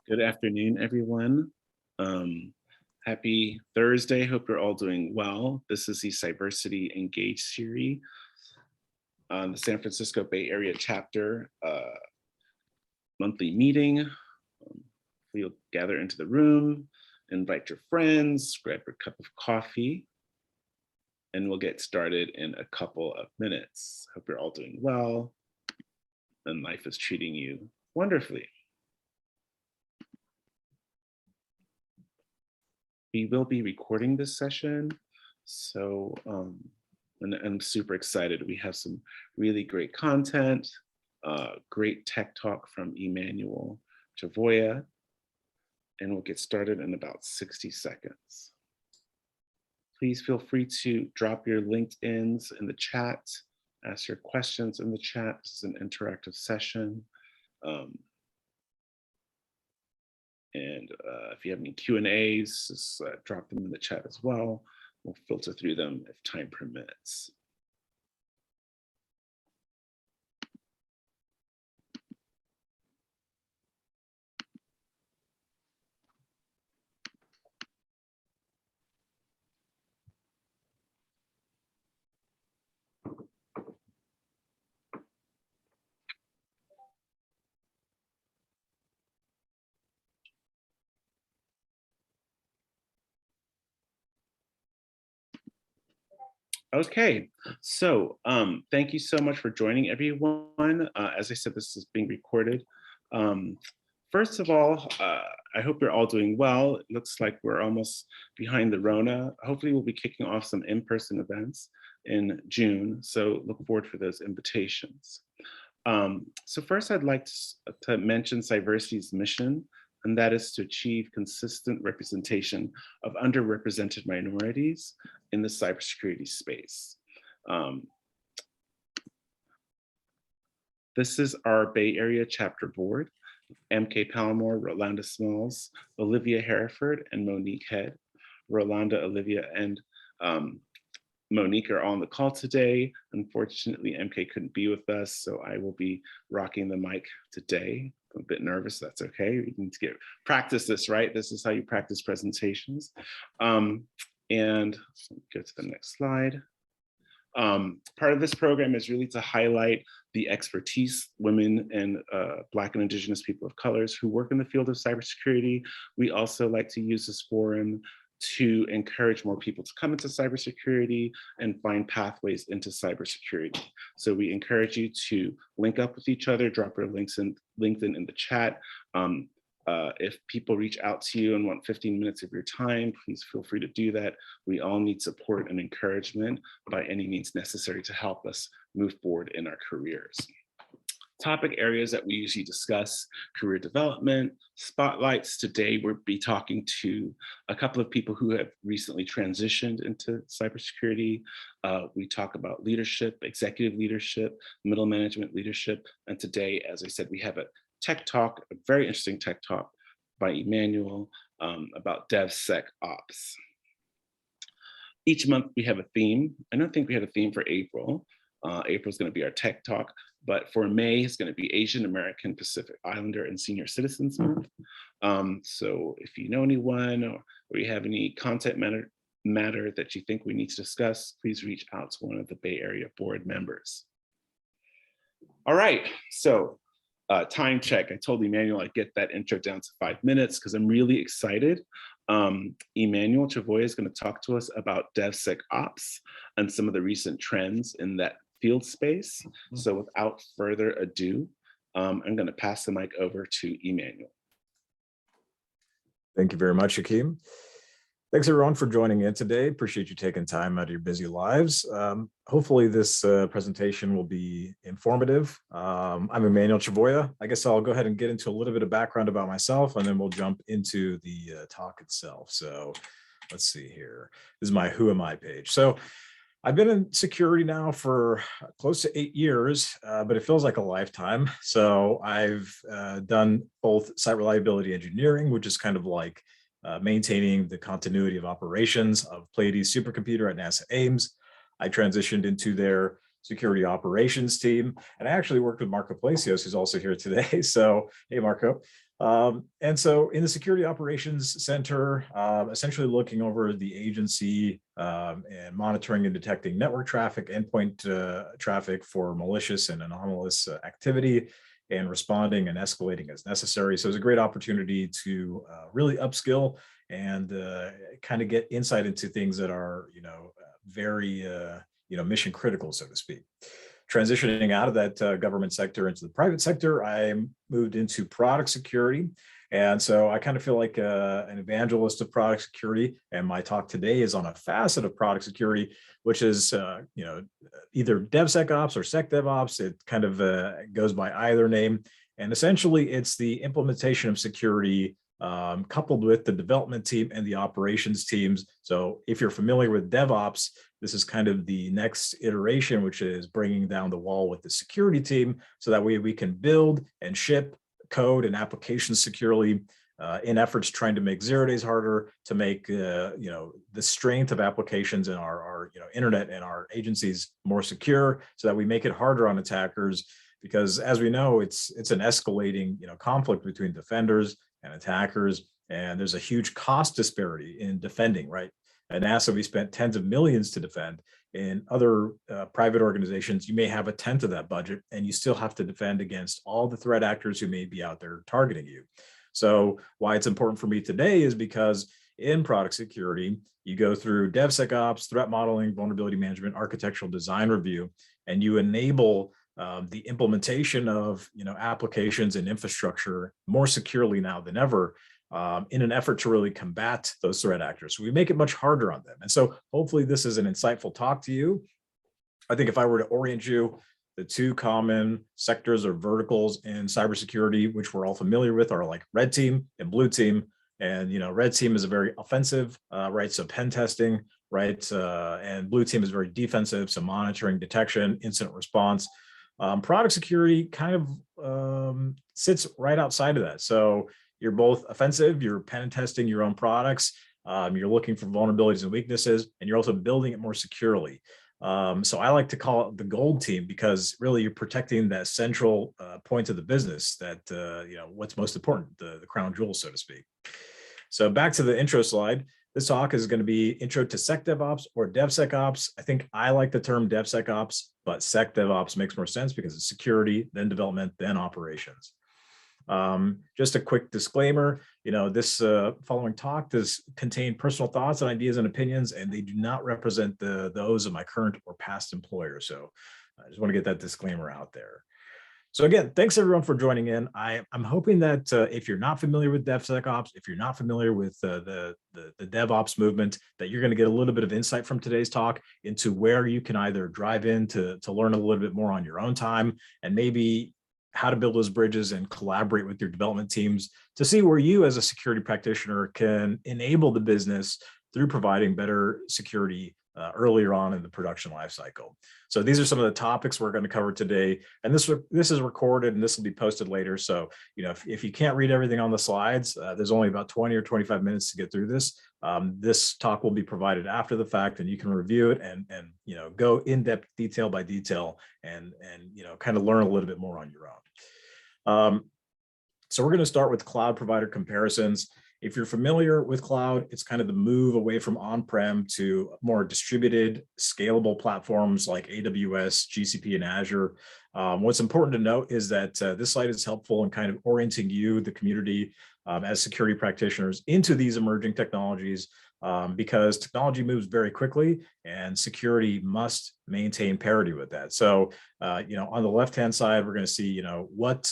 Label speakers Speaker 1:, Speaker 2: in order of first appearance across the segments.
Speaker 1: Good afternoon, everyone. Happy Thursday. Hope you're all doing well. This is the Cyversity Engage series on the San Francisco Bay Area chapter monthly meeting. You'll gather into the room, invite your friends, grab your cup of coffee, and we'll get started in a couple of minutes. Hope you're all doing well and life is treating you wonderfully. We will be recording this session, so and I'm super excited. We have some really great content, great tech talk from Immanuel Chavoya, and we'll get started in about 60 seconds. Please feel free to drop your LinkedIns in the chat, ask your questions in the chat. This is an interactive session. And if you have any Q&As, just drop them in the chat as well. We'll filter through them if time permits. Okay, so thank you so much for joining, everyone. As I said, this is being recorded. First of all, I hope you're all doing well. It looks like we're almost behind the Rona. Hopefully we'll be kicking off some in-person events in June, so look forward for those invitations. So first I'd like to mention Cyversity's mission, and that is to achieve consistent representation of underrepresented minorities in the cybersecurity space. This is our Bay Area chapter board: MK Palmore, Rolanda Smalls, Olivia Hereford, and Monique Head. Rolanda, Olivia, and Monique are on the call today. Unfortunately, MK couldn't be with us, so I will be rocking the mic today. I'm a bit nervous, that's okay. We need to practice this, right? This is how you practice presentations. And go to the next slide. Part of this program is really to highlight the expertise women and Black and Indigenous people of colors who work in the field of cybersecurity. We also like to use this forum to encourage more people to come into cybersecurity and find pathways into cybersecurity. So we encourage you to link up with each other, drop your links in LinkedIn in the chat. If people reach out to you and want 15 minutes of your time, please feel free to do that. We all need support and encouragement by any means necessary to help us move forward in our careers. Topic areas that we usually discuss: career development, spotlights. Today we'll be talking to a couple of people who have recently transitioned into cybersecurity. We talk about leadership, executive leadership, middle management leadership. And today, as I said, we have a tech talk, a very interesting tech talk by Immanuel about DevSecOps. Each month we have a theme. I don't think we had a theme for April. April is going to be our tech talk, but for May it's going to be Asian American Pacific Islander and Senior Citizens Month. So if you know anyone or you have any content matter that you think we need to discuss, please reach out to one of the Bay Area board members. All right, so time check. I told Immanuel I'd get that intro down to 5 minutes because I'm really excited. Immanuel Chavoya is going to talk to us about DevSecOps and some of the recent trends in that field space. So without further ado, I'm going to pass the mic over to Immanuel.
Speaker 2: Thank you very much, Hakeem. Thanks everyone for joining in today. Appreciate you taking time out of your busy lives. Hopefully this presentation will be informative. I'm Immanuel Chavoya. I guess I'll go ahead and get into a little bit of background about myself, and then we'll jump into the talk itself. So let's see here. This is my Who Am I page. So I've been in security now for close to 8 years, but it feels like a lifetime. So I've done both site reliability engineering, which is kind of like maintaining the continuity of operations of Pleiades supercomputer at NASA Ames. I transitioned into their security operations team, and I actually worked with Marco Palacios, who's also here today. So, hey, Marco. And so in the Security Operations Center, essentially looking over the agency and monitoring and detecting network traffic, endpoint traffic for malicious and anomalous activity, and responding and escalating as necessary. So it's a great opportunity to really upskill and kind of get insight into things that are, very, mission critical, so to speak. Transitioning out of that government sector into the private sector, I moved into product security. And so I kind of feel like an evangelist of product security. And my talk today is on a facet of product security, which is, either DevSecOps or SecDevOps. It kind of goes by either name. And essentially, it's the implementation of security coupled with the development team and the operations teams. So if you're familiar with DevOps, this is kind of the next iteration, which is bringing down the wall with the security team. So that way we can build and ship code and applications securely in efforts trying to make 0 days harder, to make the strength of applications in our internet and our agencies more secure, so that we make it harder on attackers. Because as we know, it's an escalating conflict between defenders and attackers, and there's a huge cost disparity in defending, right? At NASA, we spent tens of millions to defend. In other private organizations, you may have a tenth of that budget, and you still have to defend against all the threat actors who may be out there targeting you. So why it's important for me today is because in product security, you go through DevSecOps, threat modeling, vulnerability management, architectural design review, and you enable the implementation of applications and infrastructure more securely now than ever, in an effort to really combat those threat actors. So we make it much harder on them. And so hopefully this is an insightful talk to you. I think if I were to orient you, the two common sectors or verticals in cybersecurity, which we're all familiar with, are like red team and blue team. And red team is a very offensive, right? So pen testing, right? And blue team is very defensive, so monitoring, detection, incident response. Product security kind of sits right outside of that. So you're both offensive, you're pen testing your own products, you're looking for vulnerabilities and weaknesses, and you're also building it more securely. So I like to call it the gold team, because really you're protecting that central point of the business, that what's most important, the crown jewel, so to speak. So back to the intro slide. This talk is going to be intro to SecDevOps or DevSecOps. I think I like the term DevSecOps, but SecDevOps makes more sense because it's security, then development, then operations. Just a quick disclaimer, this following talk does contain personal thoughts and ideas and opinions, and they do not represent those of my current or past employer. So I just want to get that disclaimer out there. So again, thanks everyone for joining in. I'm hoping that if you're not familiar with DevSecOps, if you're not familiar with the DevOps movement, that you're going to get a little bit of insight from today's talk into where you can either drive in to learn a little bit more on your own time, and maybe how to build those bridges and collaborate with your development teams to see where you as a security practitioner can enable the business through providing better security earlier on in the production lifecycle. So these are some of the topics we're going to cover today, and this is recorded and this will be posted later. So if you can't read everything on the slides, there's only about 20 or 25 minutes to get through this. This talk will be provided after the fact, and you can review it and go in depth, detail by detail, and kind of learn a little bit more on your own. So we're going to start with cloud provider comparisons. If you're familiar with cloud, it's kind of the move away from on-prem to more distributed, scalable platforms like AWS, GCP, and Azure. What's important to note is that this slide is helpful in kind of orienting you, the community, as security practitioners into these emerging technologies, because technology moves very quickly and security must maintain parity with that. So, on the left-hand side, we're going to see, what,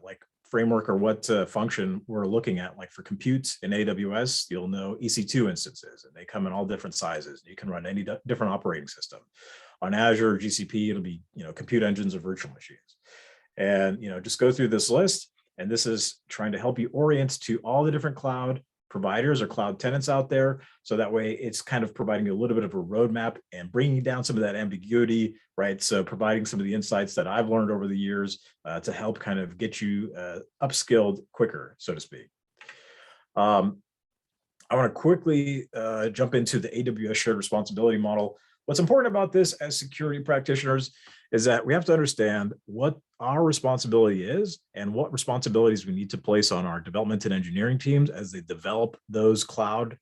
Speaker 2: like framework or what function we're looking at. Like for compute in AWS, you'll know EC2 instances, and they come in all different sizes. You can run any different operating system. On Azure or GCP, it'll be compute engines or virtual machines. And just go through this list, and this is trying to help you orient to all the different cloud providers or cloud tenants out there. So that way it's kind of providing you a little bit of a roadmap and bringing down some of that ambiguity, right? So providing some of the insights that I've learned over the years to help kind of get you upskilled quicker, so to speak. I want to quickly jump into the AWS shared responsibility model. What's important about this as security practitioners is that we have to understand what our responsibility is and what responsibilities we need to place on our development and engineering teams as they develop those cloud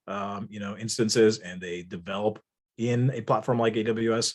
Speaker 2: instances and they develop in a platform like AWS,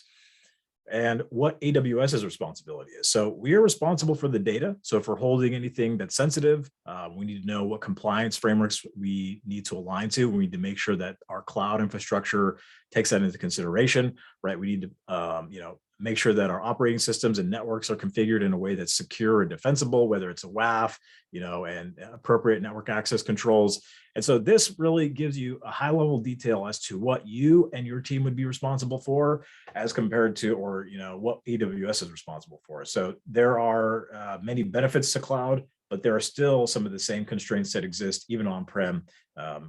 Speaker 2: and what AWS's responsibility is. So we are responsible for the data. So if we're holding anything that's sensitive, we need to know what compliance frameworks we need to align to. We need to make sure that our cloud infrastructure takes that into consideration, right? We need to, make sure that our operating systems and networks are configured in a way that's secure and defensible, whether it's a WAF, and appropriate network access controls. And so this really gives you a high level detail as to what you and your team would be responsible for as compared to, or, what AWS is responsible for. So there are many benefits to cloud, but there are still some of the same constraints that exist even on-prem,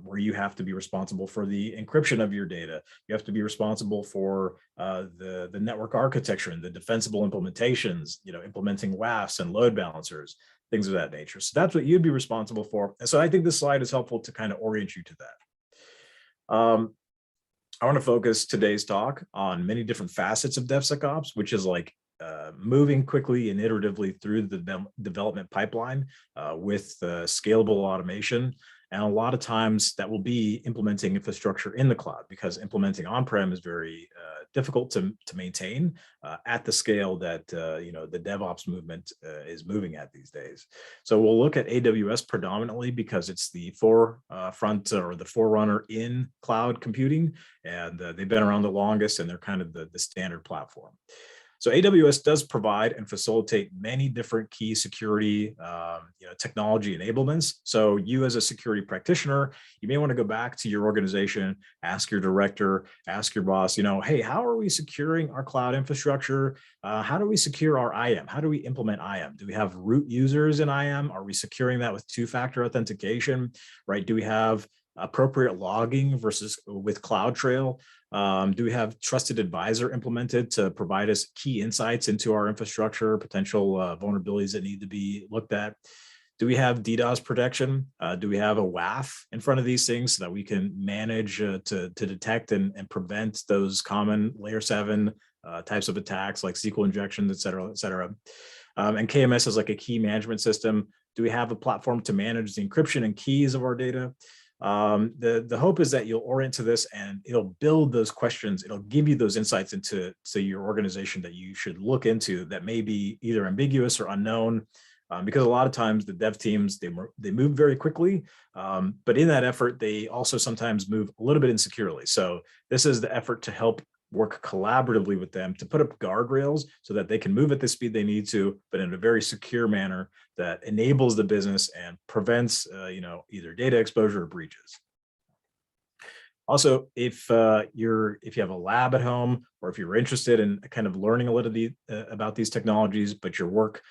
Speaker 2: where you have to be responsible for the encryption of your data. You have to be responsible for the network architecture and the defensible implementations, implementing WAFs and load balancers, things of that nature. So that's what you'd be responsible for. And so I think this slide is helpful to kind of orient you to that. I want to focus today's talk on many different facets of DevSecOps, which is like moving quickly and iteratively through the development pipeline with scalable automation. And a lot of times that will be implementing infrastructure in the cloud, because implementing on-prem is very difficult to maintain at the scale that the DevOps movement is moving at these days. So we'll look at AWS predominantly because it's the forefront or the forerunner in cloud computing, and they've been around the longest, and they're kind of the standard platform. So AWS does provide and facilitate many different key security technology enablements. So you as a security practitioner, you may want to go back to your organization, ask your director, ask your boss, hey, how are we securing our cloud infrastructure? How do we secure our IAM? How do we implement IAM? Do we have root users in IAM? Are we securing that with two-factor authentication, right? Do we have appropriate logging versus with CloudTrail? Do we have Trusted Advisor implemented to provide us key insights into our infrastructure, potential vulnerabilities that need to be looked at? Do we have DDoS protection? Do we have a WAF in front of these things so that we can manage to detect and prevent those common layer 7 types of attacks like SQL injections, et cetera, et cetera? And KMS is like a key management system. Do we have a platform to manage the encryption and keys of our data? The hope is that you'll orient to this and it'll build those questions. It'll give you those insights into your organization that you should look into that may be either ambiguous or unknown, because a lot of times the dev teams, they move very quickly, but in that effort, they also sometimes move a little bit insecurely. So this is the effort to help work collaboratively with them to put up guardrails so that they can move at the speed they need to, but in a very secure manner that enables the business and prevents, either data exposure or breaches. Also, if you have a lab at home, or if you're interested in kind of learning a little about these technologies, but your work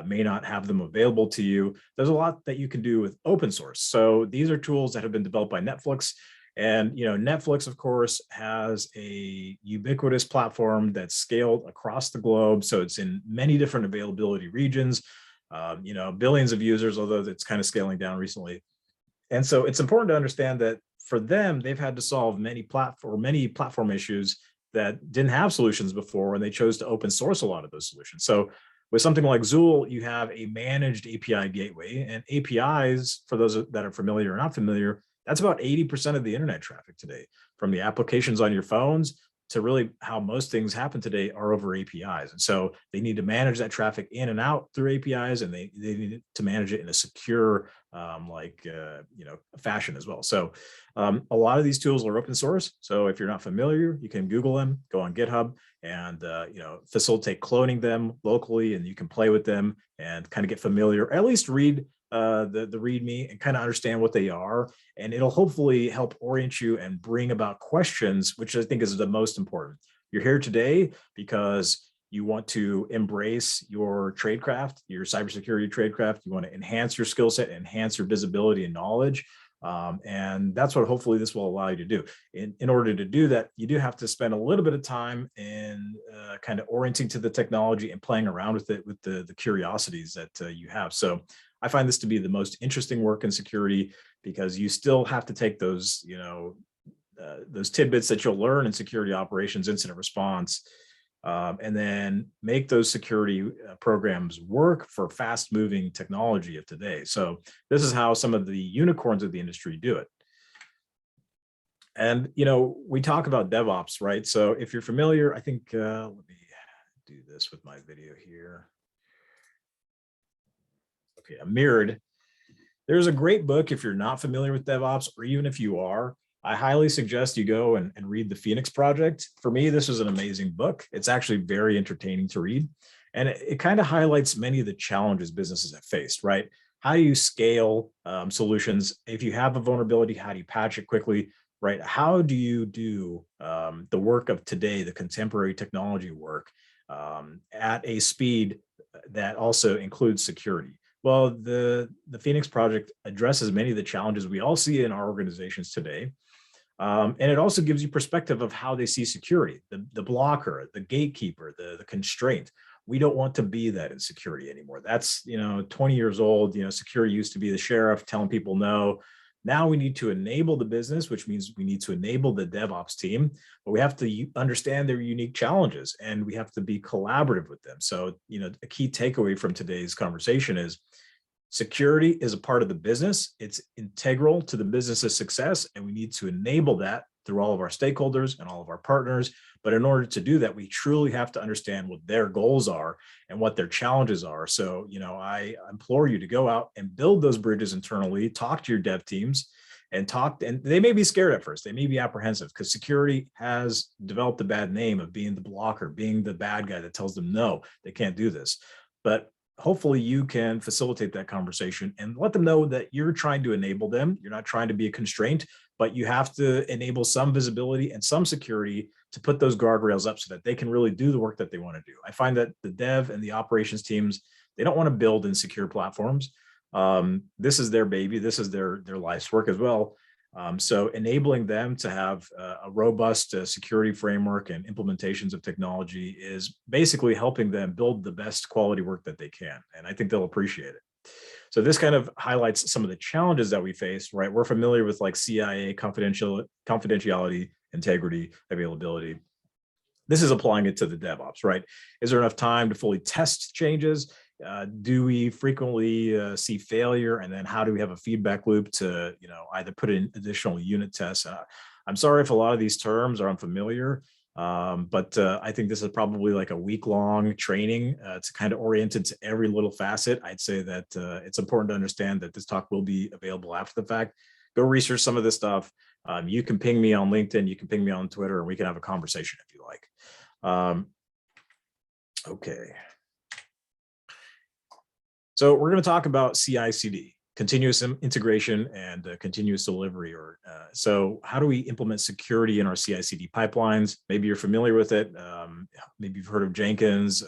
Speaker 2: may not have them available to you, there's a lot that you can do with open source. So these are tools that have been developed by Netflix. And Netflix, of course, has a ubiquitous platform that's scaled across the globe. So it's in many different availability regions, billions of users, although it's kind of scaling down recently. And so it's important to understand that for them, they've had to solve many platform issues that didn't have solutions before, and they chose to open source a lot of those solutions. So with something like Zool, you have a managed API gateway, and APIs, for those that are familiar or not familiar, that's about 80% of the internet traffic today, from the applications on your phones to really how most things happen today are over APIs. And so they need to manage that traffic in and out through APIs, and they need to manage it in a secure, fashion as well. So a lot of these tools are open source. So if you're not familiar, you can Google them, go on GitHub, and facilitate cloning them locally, and you can play with them and kind of get familiar, or at least read the README and kind of understand what they are. And it'll hopefully help orient you and bring about questions, which I think is the most important. You're here today because you want to embrace your tradecraft, your cybersecurity tradecraft. You want to enhance your skill set, enhance your visibility and knowledge. And that's what hopefully this will allow you to do. In order to do that, you do have to spend a little bit of time in kind of orienting to the technology and playing around with it, with the curiosities that you have. So I find this to be the most interesting work in security, because you still have to take those, those tidbits that you'll learn in security operations, incident response, and then make those security programs work for fast moving technology of today. So this is how some of the unicorns of the industry do it. And, we talk about DevOps, right? So if you're familiar, I think, let me do this with my video here. Okay, I'm mirrored. There's a great book if you're not familiar with DevOps, or even if you are. I highly suggest you go and read the Phoenix Project. For me, this is an amazing book. It's actually very entertaining to read. And it kind of highlights many of the challenges businesses have faced, right? How do you scale solutions? If you have a vulnerability, how do you patch it quickly, right? How do you do the work of today, the contemporary technology work at a speed that also includes security? Well, the Phoenix Project addresses many of the challenges we all see in our organizations today. And it also gives you perspective of how they see security, the blocker, the gatekeeper, the constraint. We don't want to be that in security anymore. That's, 20 years old. Security used to be the sheriff telling people no. Now we need to enable the business, which means we need to enable the DevOps team, but we have to understand their unique challenges and we have to be collaborative with them. So, a key takeaway from today's conversation is security is a part of the business. It's integral to the business's success, and we need to enable that through all of our stakeholders and all of our partners. But in order to do that, we truly have to understand what their goals are and what their challenges are. So, I implore you to go out and build those bridges internally, talk to your dev teams and they may be scared at first. They may be apprehensive because security has developed a bad name of being the blocker, being the bad guy that tells them, no, they can't do this. But hopefully you can facilitate that conversation and let them know that you're trying to enable them. You're not trying to be a constraint, but you have to enable some visibility and some security to put those guardrails up so that they can really do the work that they want to do. I find that the dev and the operations teams, they don't want to build insecure platforms. This is their baby. This is their life's work as well. So enabling them to have a robust security framework and implementations of technology is basically helping them build the best quality work that they can. And I think they'll appreciate it. So this kind of highlights some of the challenges that we face, right? We're familiar with like CIA, confidentiality, integrity, availability. This is applying it to the DevOps, right? Is there enough time to fully test changes? Do we frequently see failure? And then how do we have a feedback loop to, either put in additional unit tests? I'm sorry if a lot of these terms are unfamiliar, but I think this is probably like a week-long training to kind of orient it to every little facet. I'd say that it's important to understand that this talk will be available after the fact. Go research some of this stuff. You can ping me on LinkedIn, you can ping me on Twitter, and we can have a conversation if you like. Okay. So we're going to talk about CICD, continuous integration and continuous delivery. So how do we implement security in our CICD pipelines? Maybe you're familiar with it. Maybe you've heard of Jenkins,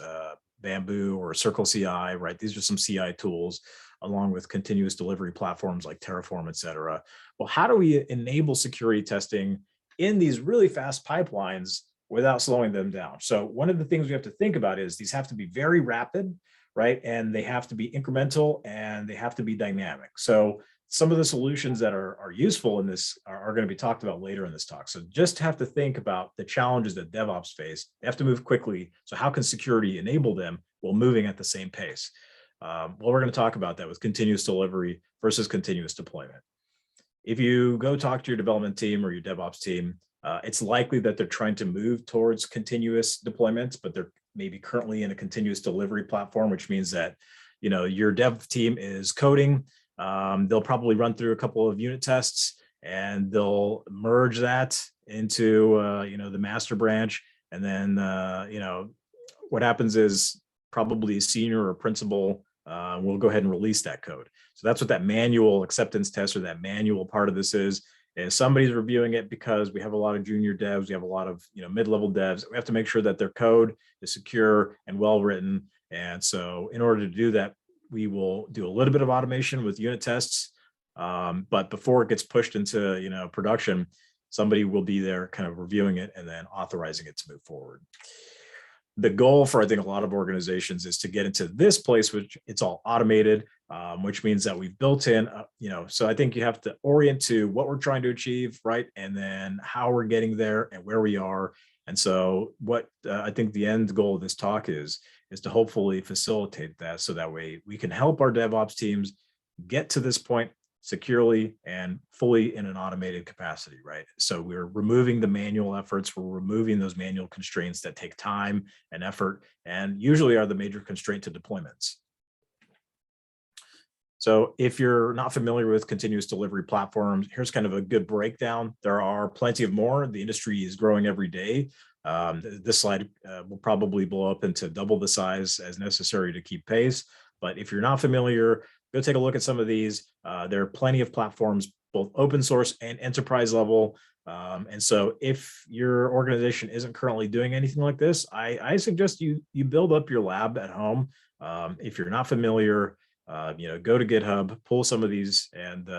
Speaker 2: Bamboo, or Circle CI, right? These are some CI tools along with continuous delivery platforms like Terraform, et cetera. Well, how do we enable security testing in these really fast pipelines without slowing them down? So one of the things we have to think about is these have to be very rapid, right? And they have to be incremental and they have to be dynamic. So some of the solutions that are useful in this are going to be talked about later in this talk. So just have to think about the challenges that DevOps face. They have to move quickly. So how can security enable them while moving at the same pace? Well, we're going to talk about that with continuous delivery versus continuous deployment. If you go talk to your development team or your DevOps team, it's likely that they're trying to move towards continuous deployment, but they're maybe currently in a continuous delivery platform, which means that, your dev team is coding. They'll probably run through a couple of unit tests and they'll merge that into, the master branch. And then, what happens is probably a senior or principal will go ahead and release that code. So that's what that manual acceptance test or that manual part of this is. And somebody's reviewing it because we have a lot of junior devs, we have a lot of mid-level devs. We have to make sure that their code is secure and well-written. And so in order to do that, we will do a little bit of automation with unit tests. But before it gets pushed into production, somebody will be there kind of reviewing it and then authorizing it to move forward. The goal for, I think, a lot of organizations is to get into this place, which it's all automated. which means that we've built in, so I think you have to orient to what we're trying to achieve, right? And then how we're getting there and where we are. And so what I think the end goal of this talk is to hopefully facilitate that, so that way we can help our DevOps teams get to this point securely and fully in an automated capacity, right? So we're removing the manual efforts, we're removing those manual constraints that take time and effort, and usually are the major constraint to deployments. So if you're not familiar with continuous delivery platforms, here's kind of a good breakdown. There are plenty of more. The industry is growing every day. This slide will probably blow up into double the size as necessary to keep pace. But if you're not familiar, go take a look at some of these. There are plenty of platforms, both open source and enterprise level. And so if your organization isn't currently doing anything like this, I suggest you build up your lab at home. If you're not familiar, go to GitHub, pull some of these, and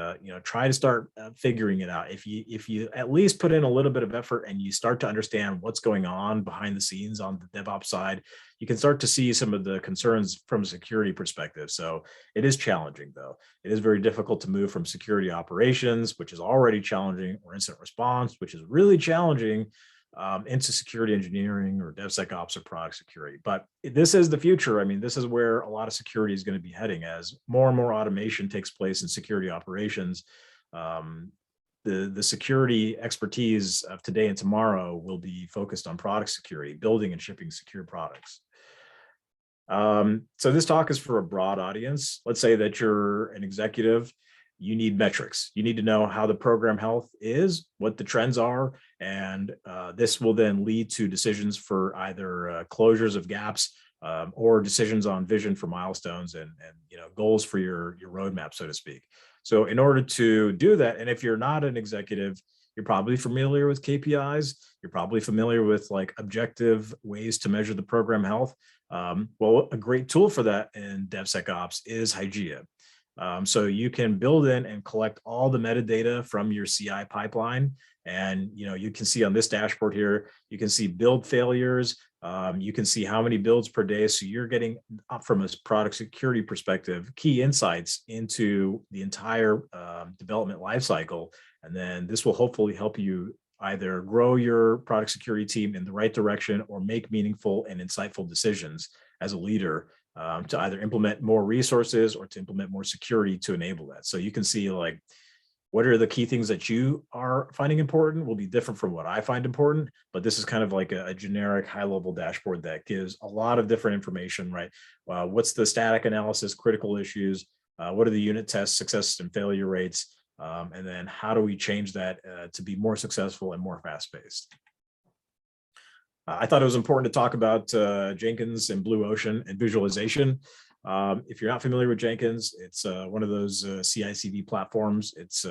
Speaker 2: try to start figuring it out. If you at least put in a little bit of effort and you start to understand what's going on behind the scenes on the DevOps side, you can start to see some of the concerns from a security perspective. So it is challenging, though. It is very difficult to move from security operations, which is already challenging, or incident response, which is really challenging, into security engineering or DevSecOps or product security. But this is the future. I mean, this is where a lot of security is going to be heading as more and more automation takes place in security operations. The security expertise of today and tomorrow will be focused on product security, building and shipping secure products. So this talk is for a broad audience. Let's say that you're an executive. You need metrics. You need to know how the program health is, what the trends are, and this will then lead to decisions for either closures of gaps or decisions on vision for milestones and goals for your roadmap, so to speak. So in order to do that, and if you're not an executive, you're probably familiar with KPIs. You're probably familiar with like objective ways to measure the program health. Well, a great tool for that in DevSecOps is Hya. So you can build in and collect all the metadata from your CI pipeline. And you can see on this dashboard here, you can see build failures. You can see how many builds per day. So you're getting, from a product security perspective, key insights into the entire development lifecycle. And then this will hopefully help you either grow your product security team in the right direction or make meaningful and insightful decisions as a leader, to either implement more resources or to implement more security to enable that. So you can see like, what are the key things that you are finding important will be different from what I find important, but this is kind of like a generic high-level dashboard that gives a lot of different information, right? What's the static analysis, critical issues? What are the unit tests, success and failure rates? And then how do we change that to be more successful and more fast-paced? I thought it was important to talk about Jenkins and Blue Ocean and visualization. If you're not familiar with Jenkins, it's one of those CICD platforms. It's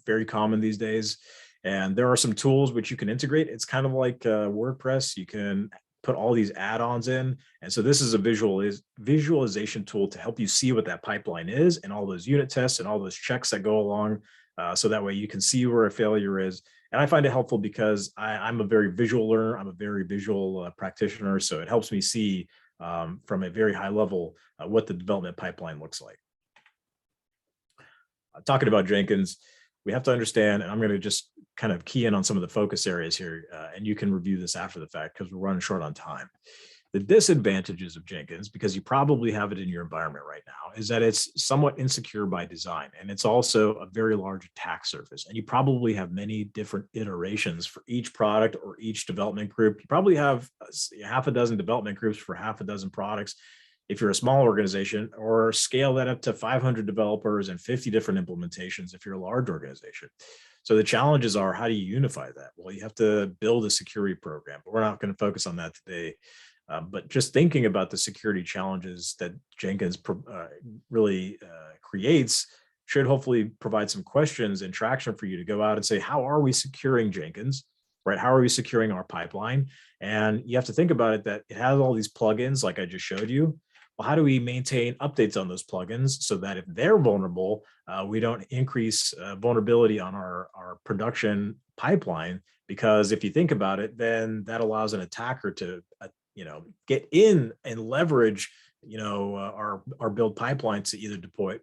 Speaker 2: very common these days. And there are some tools which you can integrate. It's kind of like WordPress. You can put all these add-ons in. And so this is a visualization tool to help you see what that pipeline is and all those unit tests and all those checks that go along. So that way you can see where a failure is. And I find it helpful because I'm a very visual learner. I'm a very visual practitioner. So it helps me see from a very high level what the development pipeline looks like. Talking about Jenkins, we have to understand, and I'm going to just kind of key in on some of the focus areas here, and you can review this after the fact because we're running short on time. The disadvantages of Jenkins, because you probably have it in your environment right now, is that it's somewhat insecure by design, and it's also a very large attack surface. And you probably have many different iterations for each product or each development group. You probably have half a dozen development groups for half a dozen products if you're a small organization, or scale that up to 500 developers and 50 different implementations if you're a large organization. So the challenges are, how do you unify that? Well, you have to build a security program, but we're not going to focus on that today. But just thinking about the security challenges that Jenkins really creates should hopefully provide some questions and traction for you to go out and say, how are we securing Jenkins, right? How are we securing our pipeline? And you have to think about it that it has all these plugins like I just showed you. Well, how do we maintain updates on those plugins so that if they're vulnerable, we don't increase vulnerability on our production pipeline? Because if you think about it, then that allows an attacker to get in and leverage our build pipeline to either deploy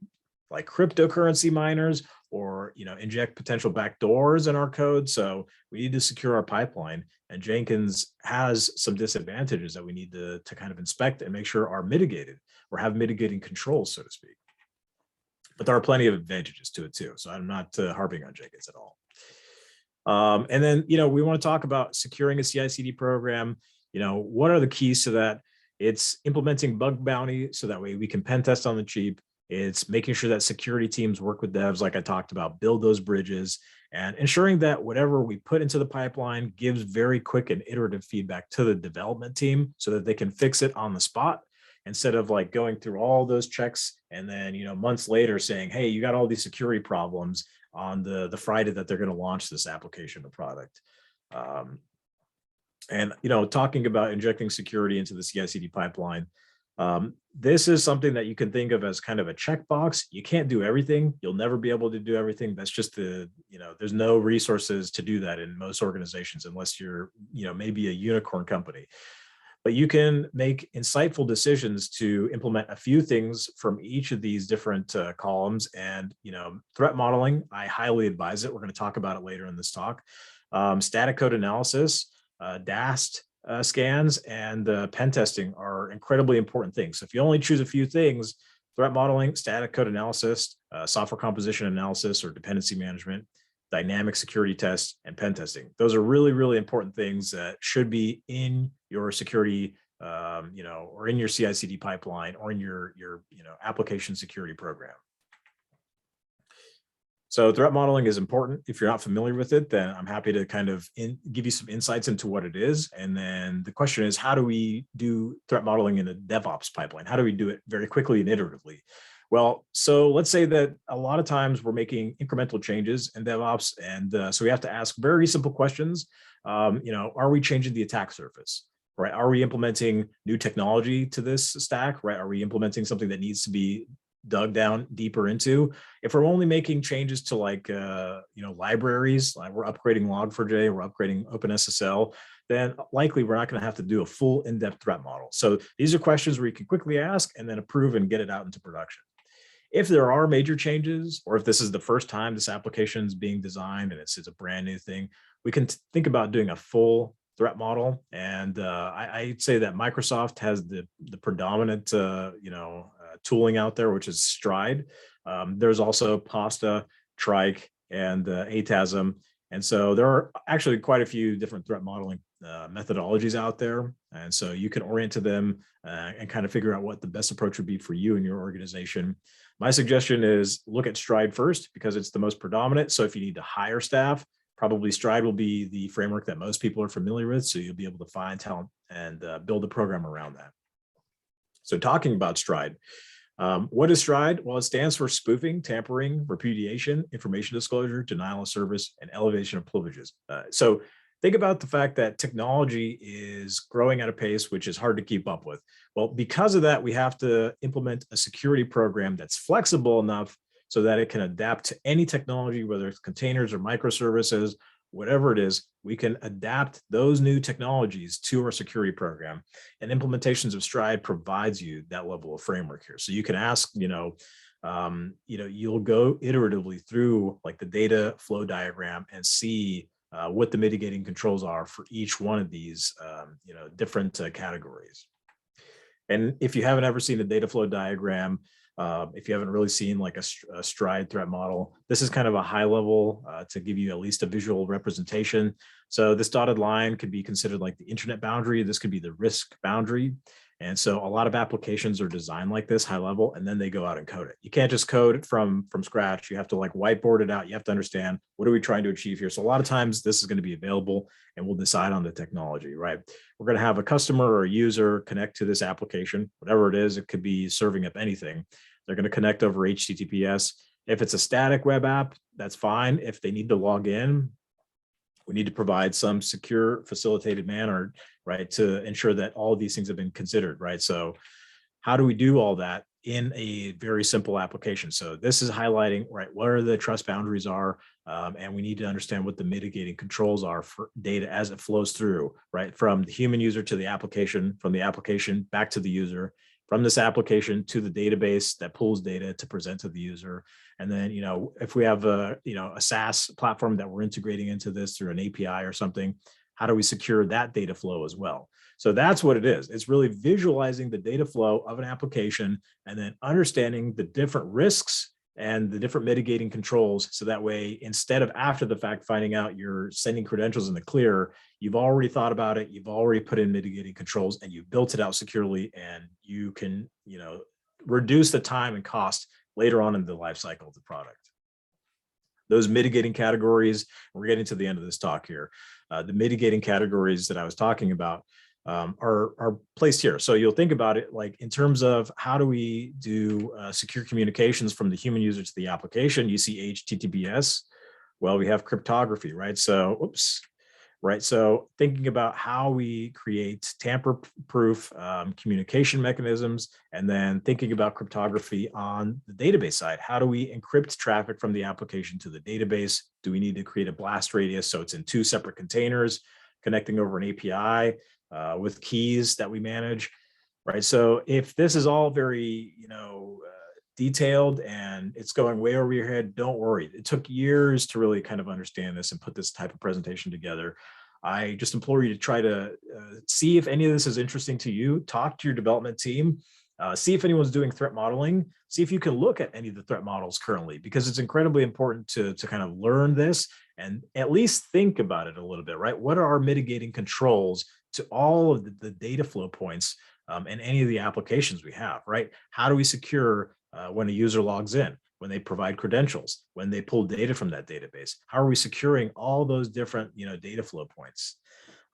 Speaker 2: like cryptocurrency miners or inject potential backdoors in our code. So we need to secure our pipeline, and Jenkins has some disadvantages that we need to kind of inspect and make sure are mitigated or have mitigating controls, so to speak. But there are plenty of advantages to it too. So I'm not harping on Jenkins at all. And then, we want to talk about securing a CI/CD program. What are the keys to that? It's implementing bug bounty so that way we can pen test on the cheap. It's making sure that security teams work with devs, like I talked about, build those bridges, and ensuring that whatever we put into the pipeline gives very quick and iterative feedback to the development team so that they can fix it on the spot, instead of like going through all those checks and then months later saying, hey, you got all these security problems on the Friday that they're going to launch this application or product. And talking about injecting security into the CI/CD pipeline, this is something that you can think of as kind of a checkbox. You can't do everything. You'll never be able to do everything. That's just there's no resources to do that in most organizations unless you're, maybe a unicorn company. But you can make insightful decisions to implement a few things from each of these different columns. And, threat modeling, I highly advise it. We're going to talk about it later in this talk. Static code analysis, DAST scans, and pen testing are incredibly important things. So if you only choose a few things, threat modeling, static code analysis, software composition analysis or dependency management, dynamic security tests, and pen testing. Those are really, really important things that should be in your security, or in your CI/CD pipeline or in your application security program. So threat modeling is important. If you're not familiar with it, then I'm happy to kind of give you some insights into what it is. And then the question is, how do we do threat modeling in a DevOps pipeline? How do we do it very quickly and iteratively? Well, so let's say that a lot of times we're making incremental changes in DevOps. And so we have to ask very simple questions. Are we changing the attack surface? Right? Are we implementing new technology to this stack? Right? Are we implementing something that needs to be dug down deeper into? If we're only making changes to libraries, like we're upgrading Log4j, we're upgrading OpenSSL, then likely we're not going to have to do a full in-depth threat model. So these are questions where you can quickly ask and then approve and get it out into production. If there are major changes, or if this is the first time this application is being designed and it's a brand new thing, we can think about doing a full threat model. And I'd say that Microsoft has the predominant tooling out there, which is Stride. There's also Pasta, Trike, and ATASM. And so there are actually quite a few different threat modeling methodologies out there. And so you can orient to them and kind of figure out what the best approach would be for you and your organization. My suggestion is look at Stride first because it's the most predominant. So if you need to hire staff, probably Stride will be the framework that most people are familiar with. So you'll be able to find talent and build a program around that. So talking about Stride, what is Stride? Well, it stands for spoofing, tampering, repudiation, information disclosure, denial of service, and elevation of privileges. So think about the fact that technology is growing at a pace which is hard to keep up with. Well, because of that, we have to implement a security program that's flexible enough so that it can adapt to any technology, whether it's containers or microservices, whatever it is, we can adapt those new technologies to our security program. And implementations of Stride provides you that level of framework here. So you can ask, you'll go iteratively through like the data flow diagram and see what the mitigating controls are for each one of these, different categories. And if you haven't ever seen a data flow diagram, if you haven't really seen like a Stride threat model, this is kind of a high level to give you at least a visual representation. So this dotted line could be considered like the internet boundary. This could be the risk boundary. And so a lot of applications are designed like this, high level, and then they go out and code it. You can't just code it from scratch. You have to like whiteboard it out. You have to understand, what are we trying to achieve here? So a lot of times this is going to be available and we'll decide on the technology, right? We're going to have a customer or a user connect to this application, whatever it is. It could be serving up anything. They're going to connect over HTTPS. If it's a static web app, that's fine. If they need to log in, we need to provide some secure facilitated manner, right, to ensure that all of these things have been considered, right? So how do we do all that in a very simple application? So this is highlighting, right, what are the trust boundaries are, and we need to understand what the mitigating controls are for data as it flows through, right, from the human user to the application, from the application back to the user, from this application to the database that pulls data to present to the user. And then, if we have a SaaS platform that we're integrating into this through an API or something, how do we secure that data flow as well? So that's what it is. It's really visualizing the data flow of an application and then understanding the different risks and the different mitigating controls. So that way, instead of after the fact finding out you're sending credentials in the clear, you've already thought about it, you've already put in mitigating controls, and you've built it out securely, and you can, reduce the time and cost later on in the life cycle of the product. Those mitigating categories, we're getting to the end of this talk here. The mitigating categories that I was talking about are placed here. So you'll think about it like in terms of how do we do secure communications from the human user to the application. You see HTTPS. Well, we have cryptography, right? So, So thinking about how we create tamper-proof communication mechanisms, and then thinking about cryptography on the database side. How do we encrypt traffic from the application to the database? Do we need to create a blast radius so it's in two separate containers connecting over an API with keys that we manage, right? So if this is all very, detailed and it's going way over your head, don't worry. It took years to really kind of understand this and put this type of presentation together. I just implore you to try to see if any of this is interesting to you. Talk to your development team. See if anyone's doing threat modeling. See if you can look at any of the threat models currently, because it's incredibly important to kind of learn this and at least think about it a little bit, right? What are our mitigating controls to all of the data flow points in any of the applications we have, right? How do we secure when a user logs in, when they provide credentials, when they pull data from that database? How are we securing all those different, data flow points?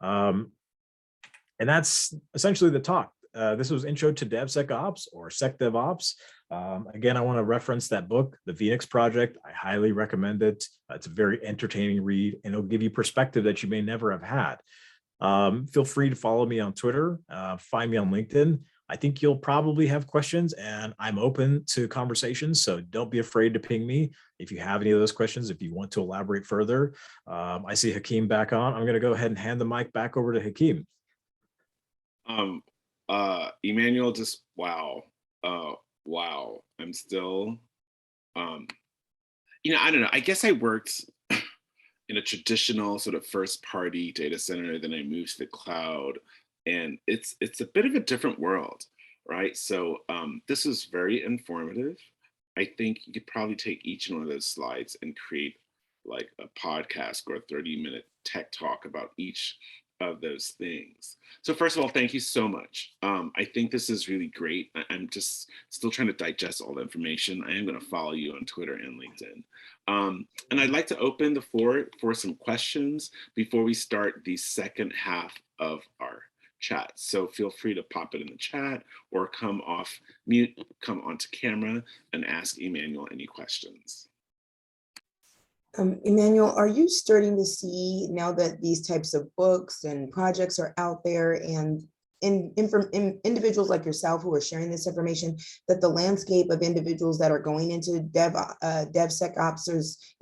Speaker 2: And that's essentially the talk. This was Intro to DevSecOps or SecDevOps. Again, I want to reference that book, The Phoenix Project. I highly recommend it. It's a very entertaining read, and it'll give you perspective that you may never have had. Feel free to follow me on Twitter, find me on LinkedIn. I think you'll probably have questions, and I'm open to conversations. So don't be afraid to ping me if you have any of those questions, if you want to elaborate further. I see Hakeem back on. I'm going to go ahead and hand the mic back over to Hakeem.
Speaker 1: Immanuel, just wow. Wow. I'm still, I don't know. I guess I worked in a traditional sort of first party data center, then I moved to the cloud, and it's a bit of a different world, right? So this is very informative. I think you could probably take each one of those slides and create like a podcast or a 30-minute tech talk about each of those things. So first of all, thank you so much. I think this is really great. I'm just still trying to digest all the information. I am going to follow you on Twitter and LinkedIn. And I'd like to open the floor for some questions before we start the second half of our chat. So feel free to pop it in the chat or come off mute, come onto camera and ask Immanuel any questions.
Speaker 3: Immanuel, are you starting to see now that these types of books and projects are out there and individuals like yourself who are sharing this information, that the landscape of individuals that are going into DevSecOps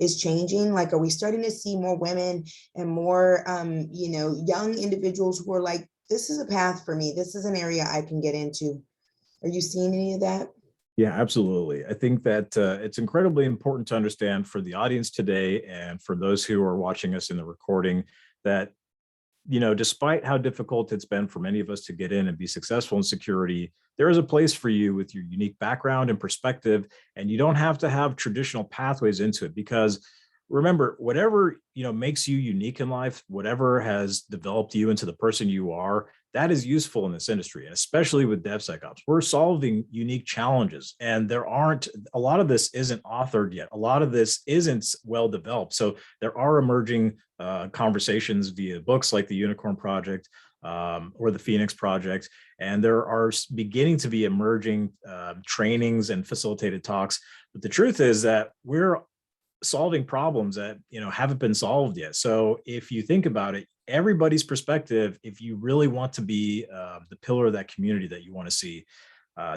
Speaker 3: is changing? Like, are we starting to see more women and more, young individuals who are like, this is a path for me. This is an area I can get into. Are you seeing any of that?
Speaker 2: Yeah, absolutely. I think that it's incredibly important to understand for the audience today and for those who are watching us in the recording that, despite how difficult it's been for many of us to get in and be successful in security, there is a place for you with your unique background and perspective, and you don't have to have traditional pathways into it, because remember, whatever makes you unique in life, whatever has developed you into the person you are, that is useful in this industry, and especially with DevSecOps. We're solving unique challenges, and a lot of this isn't authored yet. A lot of this isn't well developed. So there are emerging conversations via books like the Unicorn Project or the Phoenix Project, and there are beginning to be emerging trainings and facilitated talks. But the truth is that we're solving problems that haven't been solved yet. So if you think about it, everybody's perspective, if you really want to be the pillar of that community that you want to see,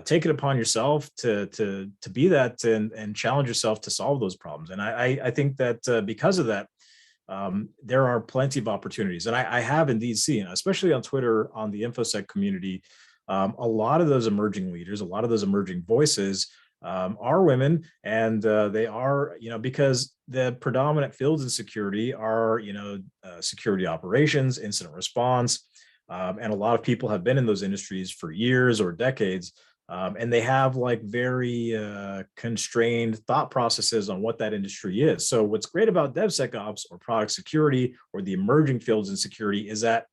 Speaker 2: take it upon yourself to be that and challenge yourself to solve those problems. And I think that because of that, there are plenty of opportunities. And I have indeed seen, especially on Twitter, on the InfoSec community, a lot of those emerging leaders, a lot of those emerging voices are women, and they are, because the predominant fields in security are, security operations, incident response, and a lot of people have been in those industries for years or decades, and they have like very constrained thought processes on what that industry is. So what's great about DevSecOps or product security or the emerging fields in security is that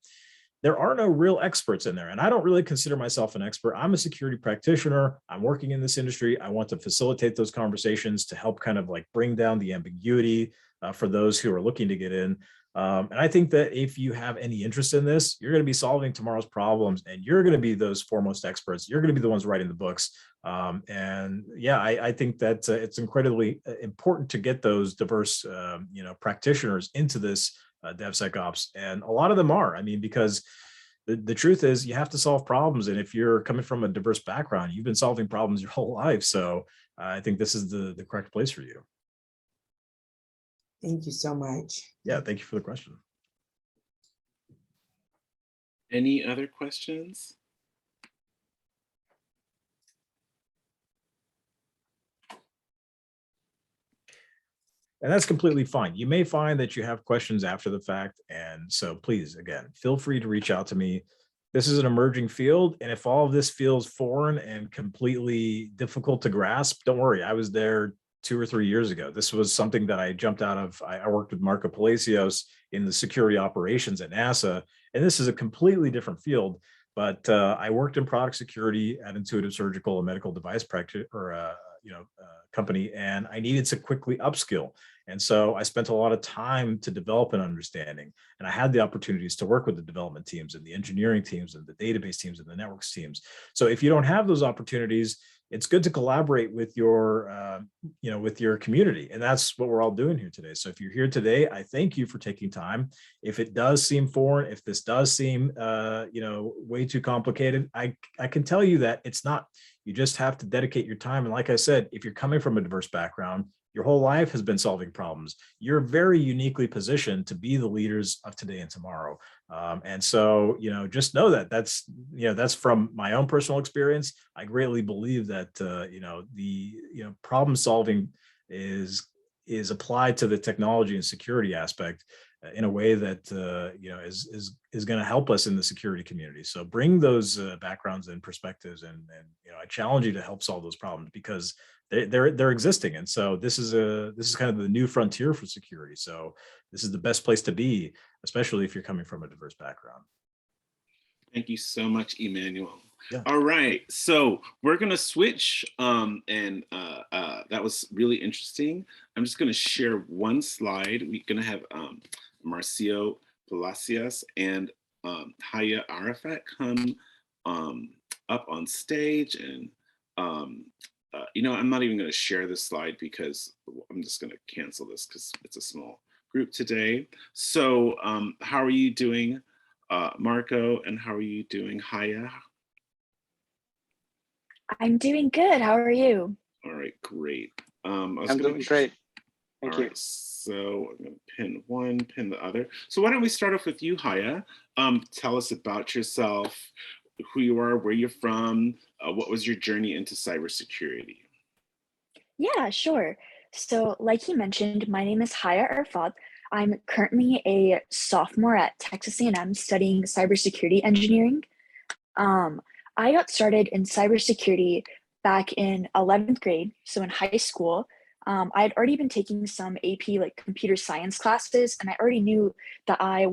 Speaker 2: there are no real experts in there. And I don't really consider myself an expert. I'm a security practitioner. I'm working in this industry. I want to facilitate those conversations to help kind of like bring down the ambiguity for those who are looking to get in. And I think that if you have any interest in this, you're going to be solving tomorrow's problems, and you're going to be those foremost experts. You're going to be the ones writing the books. And yeah, I think that it's incredibly important to get those diverse, practitioners into this DevSecOps, and a lot of them are. I mean, because the truth is, you have to solve problems, and if you're coming from a diverse background, you've been solving problems your whole life. So I think this is the correct place for you.
Speaker 3: Thank you so much.
Speaker 2: Yeah, thank you for the question.
Speaker 1: Any other questions?
Speaker 2: And that's completely fine. You may find that you have questions after the fact. And so please, again, feel free to reach out to me. This is an emerging field. And if all of this feels foreign and completely difficult to grasp, don't worry. I was there 2 or 3 years ago. This was something that I jumped out of. I worked with Marco Palacios in the security operations at NASA. And this is a completely different field. But I worked in product security at Intuitive Surgical, a medical device practice or company, and I needed to quickly upskill. And so I spent a lot of time to develop an understanding. And I had the opportunities to work with the development teams and the engineering teams and the database teams and the networks teams. So if you don't have those opportunities, it's good to collaborate with your, with your community. And that's what we're all doing here today. So if you're here today, I thank you for taking time. If it does seem foreign, if this does seem, way too complicated, I can tell you that it's not. You just have to dedicate your time. And like I said, if you're coming from a diverse background, your whole life has been solving problems. You're very uniquely positioned to be the leaders of today and tomorrow. And so, just know that that's from my own personal experience. I greatly believe that, the problem solving is applied to the technology and security aspect in a way that is going to help us in the security community. So bring those backgrounds and perspectives, and I challenge you to help solve those problems, because they're existing. And so this is kind of the new frontier for security. So this is the best place to be, especially if you're coming from a diverse background.
Speaker 1: Thank you so much, Immanuel.
Speaker 2: Yeah.
Speaker 1: All right, so we're gonna switch, and that was really interesting. I'm just gonna share one slide. We're gonna have Marcio Palacios and Haya Arafat come up on stage, and I'm not even gonna share this slide because I'm just gonna cancel this because it's a small group today. So how are you doing, Marco, and how are you doing, Haya?
Speaker 4: I'm doing good. How are you?
Speaker 1: All right, great.
Speaker 5: I'm doing great. Thank you.
Speaker 1: So I'm going to pin one, pin the other. So why don't we start off with you, Haya? Tell us about yourself, who you are, where you're from, what was your journey into cybersecurity?
Speaker 4: Yeah, sure. So, like he mentioned, my name is Haya Arafat. I'm currently a sophomore at Texas A&M studying cybersecurity engineering. I got started in cybersecurity back in 11th grade, so in high school. I had already been taking some AP like computer science classes, and I already knew that I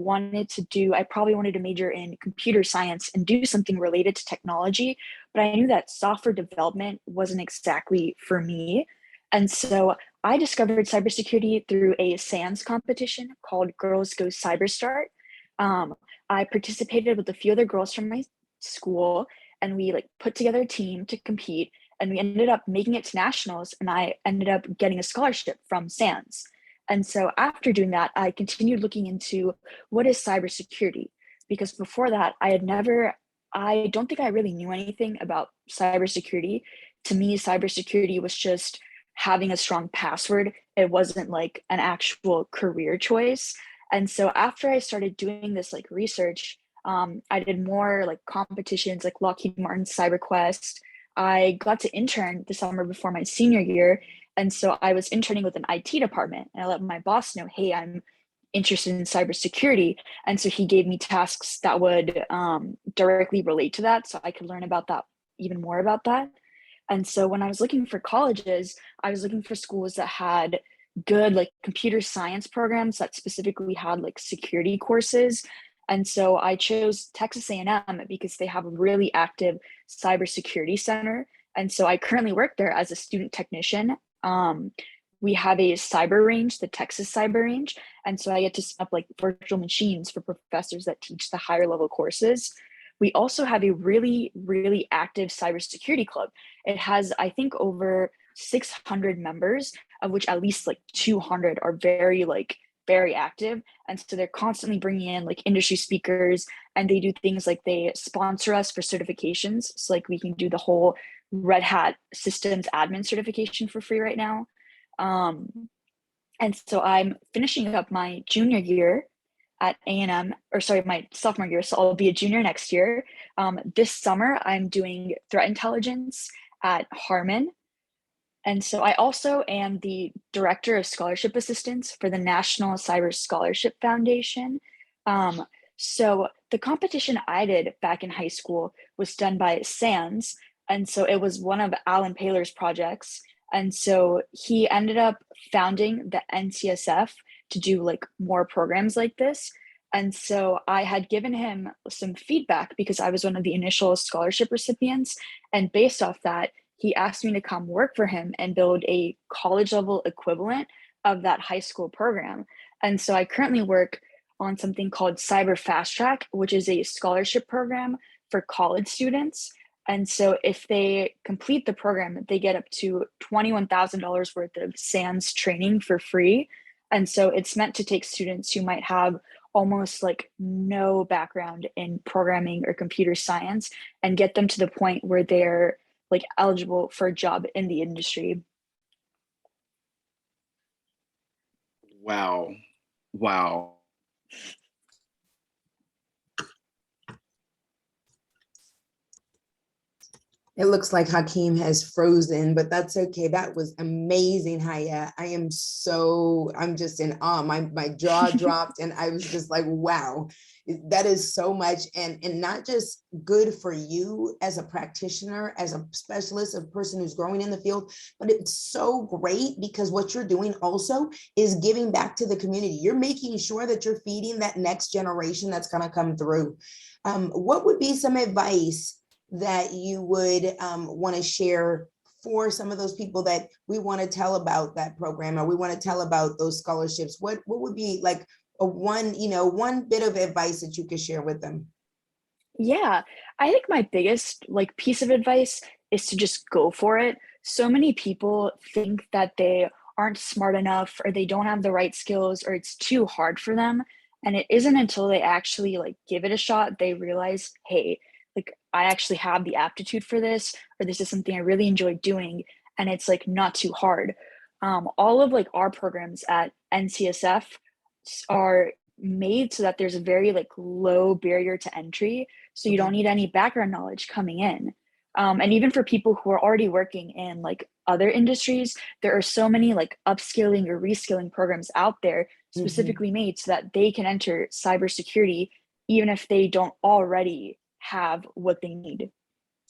Speaker 4: probably wanted to major in computer science and do something related to technology, but I knew that software development wasn't exactly for me. And so I discovered cybersecurity through a SANS competition called Girls Go Cyberstart. I participated with a few other girls from my school, and we like put together a team to compete, and we ended up making it to nationals, and I ended up getting a scholarship from SANS. And so after doing that, I continued looking into what is cybersecurity, because before that, I don't think I really knew anything about cybersecurity. To me, cybersecurity was just having a strong password. It wasn't like an actual career choice. And so after I started doing this like research, I did more like competitions like Lockheed Martin CyberQuest. I got to intern the summer before my senior year. And so I was interning with an IT department, and I let my boss know, hey, I'm interested in cybersecurity. And so he gave me tasks that would directly relate to that, so I could learn about that, even more about that. And so when I was looking for colleges, I was looking for schools that had good like computer science programs that specifically had like security courses. And so I chose Texas A&M because they have a really active cybersecurity center. And so I currently work there as a student technician. We have a cyber range, the Texas Cyber Range. And so I get to set up like virtual machines for professors that teach the higher level courses. We also have a really, really active cybersecurity club. It has, I think, over 600 members, of which at least like 200 are very active. And so they're constantly bringing in like industry speakers, and they do things like they sponsor us for certifications. So like we can do the whole Red Hat systems admin certification for free right now. And so I'm finishing up my junior year at A&M, or sorry, my sophomore year. So I'll be a junior next year. This summer, I'm doing threat intelligence at Harman. And so I also am the director of scholarship assistance for the National Cyber Scholarship Foundation. So the competition I did back in high school was done by SANS. And so it was one of Alan Paler's projects. And so he ended up founding the NCSF to do like more programs like this. And so I had given him some feedback because I was one of the initial scholarship recipients. And based off that, he asked me to come work for him and build a college level equivalent of that high school program. And so I currently work on something called Cyber Fast Track, which is a scholarship program for college students. And so if they complete the program, they get up to $21,000 worth of SANS training for free. And so it's meant to take students who might have almost like no background in programming or computer science and get them to the point where they're like eligible for a job in the industry.
Speaker 1: Wow. Wow.
Speaker 3: It looks like Hakeem has frozen, but that's okay. That was amazing, Haya. I'm just in awe. My jaw dropped and I was just like, wow, that is so much. And not just good for you as a practitioner, as a specialist, a person who's growing in the field, but it's so great because what you're doing also is giving back to the community. You're making sure that you're feeding that next generation that's going to come through. What would be some advice that you would want to share for some of those people that we want to tell about that program, or we want to tell about those scholarships? What would be like one bit of advice that you could share with them?
Speaker 4: Yeah, I think my biggest like piece of advice is to just go for it. So many people think that they aren't smart enough, or they don't have the right skills, or it's too hard for them. And it isn't until they actually like give it a shot, they realize, hey, like I actually have the aptitude for this, or this is something I really enjoy doing, and it's like not too hard. All of like our programs at NCSF are made so that there's a very like low barrier to entry, so you don't need any background knowledge coming in. And even for people who are already working in like other industries, there are so many like upskilling or reskilling programs out there specifically made so that they can enter cybersecurity even if they don't already have what they need.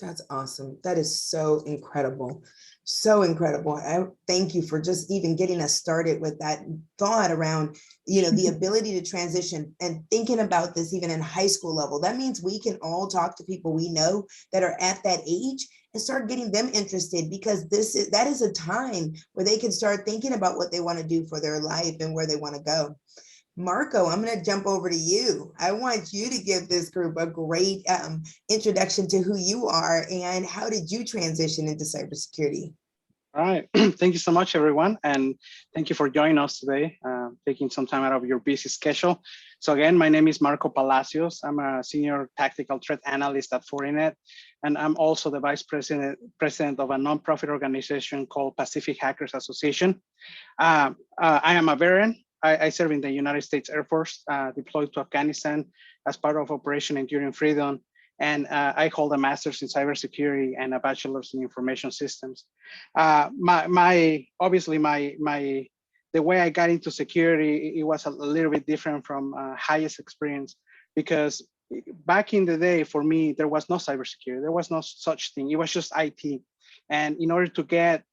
Speaker 3: That's awesome. That is so incredible. So incredible. I thank you for just even getting us started with that thought around, the ability to transition and thinking about this even in high school level. That means we can all talk to people we know that are at that age and start getting them interested, because that is a time where they can start thinking about what they want to do for their life and where they want to go. Marco, I'm going to jump over to you. I want you to give this group a great introduction to who you are and how did you transition into cybersecurity?
Speaker 5: All right. Thank you so much, everyone. And thank you for joining us today, taking some time out of your busy schedule. So again, my name is Marco Palacios. I'm a senior tactical threat analyst at Fortinet. And I'm also the vice president of a nonprofit organization called Pacific Hackers Association. I am a veteran I serve in the United States Air Force, deployed to Afghanistan as part of Operation Enduring Freedom. And I hold a master's in cybersecurity and a bachelor's in information systems. Obviously the way I got into security, it was a little bit different from Haya's experience, because back in the day, for me, there was no cybersecurity. There was no such thing. It was just IT. And in order to get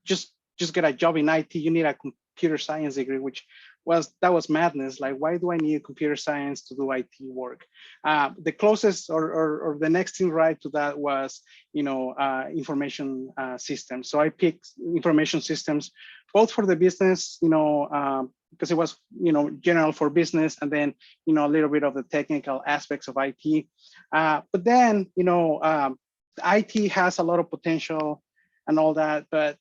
Speaker 5: just get a job in IT, you need a computer science degree, which was madness. Like, why do I need computer science to do IT work? The closest or the next thing right to that was, information systems. So I picked information systems, both for the business, because it was, general for business, and then, a little bit of the technical aspects of IT. But then, IT has a lot of potential and all that, but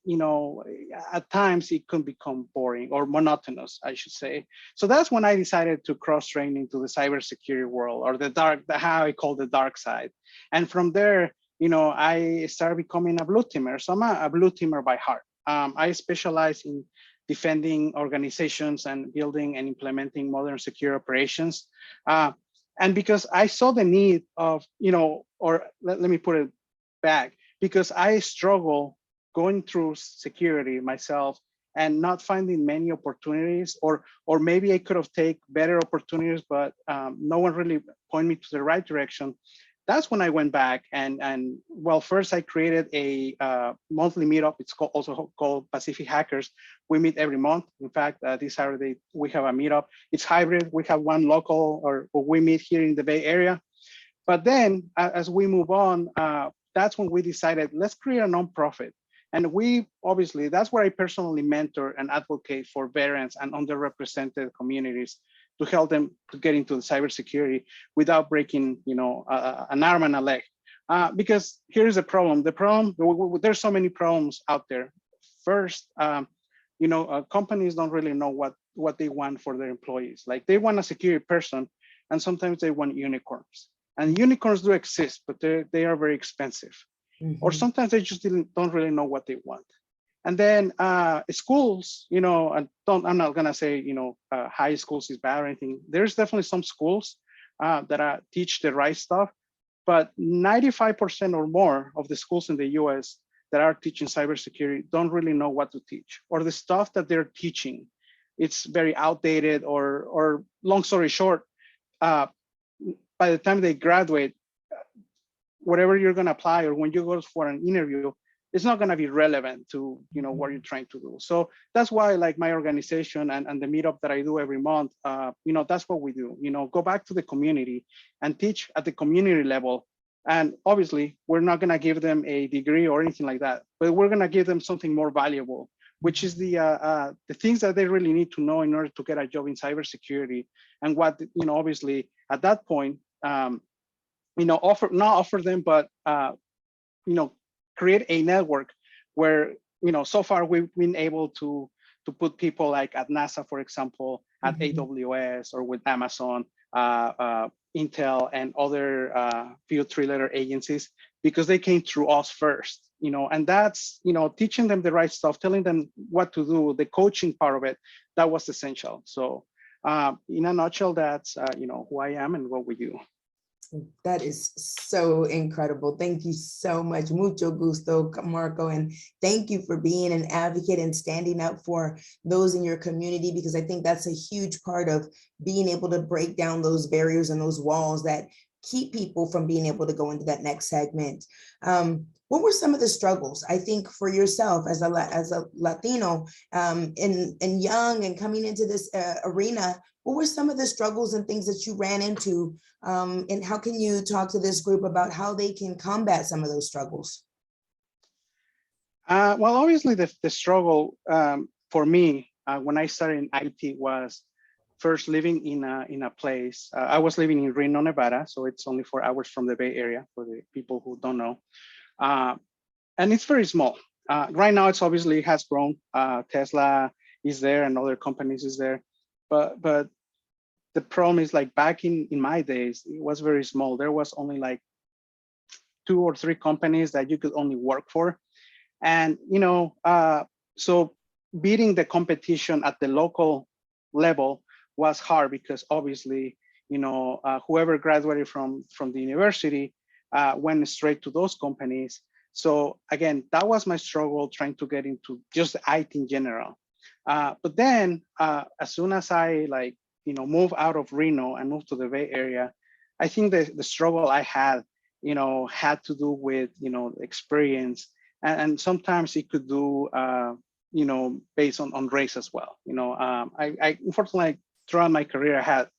Speaker 5: at times it can become boring or monotonous, I should say. So that's when I decided to cross-train into the cybersecurity world, or how I call the dark side. And from there, I started becoming a blue teamer. So I'm a blue teamer by heart. I specialize in defending organizations and building and implementing modern secure operations. And because I saw the need of, or let me put it back, because I struggle going through security myself and not finding many opportunities, or maybe I could have taken better opportunities, but no one really pointed me to the right direction. That's when I went back and well, first I created a monthly meetup. It's also called Pacific Hackers. We meet every month. In fact, this Saturday we have a meetup. It's hybrid. We have one local, or we meet here in the Bay Area. But then as we move on, that's when we decided, let's create a nonprofit. And obviously, that's where I personally mentor and advocate for veterans and underrepresented communities to help them to get into the cybersecurity without breaking, an arm and a leg. Because here's the problem. There's so many problems out there. First, companies don't really know what they want for their employees. Like, they want a security person, and sometimes they want unicorns. And unicorns do exist, but they are very expensive. Mm-hmm. Or sometimes they just don't really know what they want. And then schools, I'm not gonna say, high schools is bad or anything. There's definitely some schools that teach the right stuff, but 95% or more of the schools in the US that are teaching cybersecurity don't really know what to teach, or the stuff that they're teaching, it's very outdated, or long story short, by the time they graduate, whatever you're going to apply, or when you go for an interview, it's not going to be relevant to what you're trying to do. So that's why, like, my organization and the meetup that I do every month, that's what we do. Go back to the community and teach at the community level. And obviously, we're not going to give them a degree or anything like that, but we're going to give them something more valuable, which is the things that they really need to know in order to get a job in cybersecurity. And what, obviously at that point, offer them, but create a network where, so far we've been able to put people like at NASA, for example, at AWS, or with Amazon, Intel, and other few three-letter agencies, because they came through us first. And that's, teaching them the right stuff, telling them what to do, the coaching part of it, that was essential. So in a nutshell, that's who I am and what we do.
Speaker 3: That is so incredible. Thank you so much. Mucho gusto, Marco. And thank you for being an advocate and standing up for those in your community, because I think that's a huge part of being able to break down those barriers and those walls that keep people from being able to go into that next segment. What were some of the struggles, I think, for yourself as a Latino and young and coming into this arena? What were some of the struggles and things that you ran into? And how can you talk to this group about how they can combat some of those struggles?
Speaker 5: Well, obviously, the struggle for me when I started in IT was first living in a place. I was living in Reno, Nevada, so it's only 4 hours from the Bay Area for the people who don't know. And it's very small. Right now, it's obviously has grown. Tesla is there and other companies is there. But the problem is, like, back in my days, it was very small. There was only like 2 or 3 companies that you could only work for. And, so beating the competition at the local level was hard because obviously, whoever graduated from the university went straight to those companies. So again, that was my struggle trying to get into just IT in general. But then as soon as I move out of Reno and move to the Bay Area, I think the struggle I had, had to do with, experience. And sometimes it could do, based on race as well. I unfortunately, throughout my career, I had